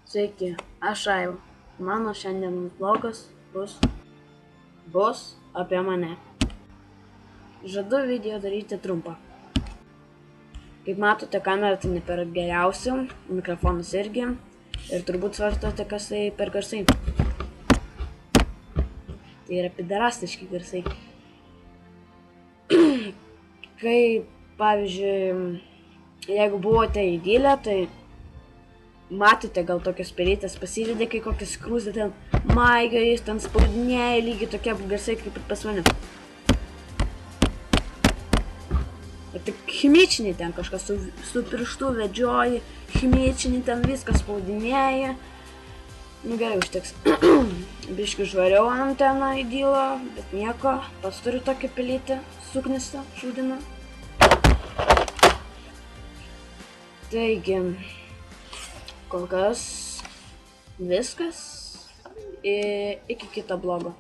Sveiki, aš Aiva. Mano šiandienos vlogas bus apie mane. Žadu video daryti trumpą. Kaip matote, kamera tai ne per geriausia, mikrofonas irgi. Ir turbūt svarstote, kas tai per garsai. Tai yra piderastiški garsai. Kai, pavyzdžiui, jeigu buvote įdylę, tai matėte gal tokios pelytės pasivedė, kai kokias krūzė ten maiga, jis ten spaudinėja, lygiai tokie garsai kaip ir pas mane. Ir tik chimičiniai ten kažkas su pirštu vedžioji, chimičiniai ten viskas spaudinėja. Nu gerai, užteks. Biški žvariau anteną įdylo, bet nieko, pats turiu tokią pelytę, suknistą, šūdiną. Taigi, kol kas viskas. Iki kito blogo.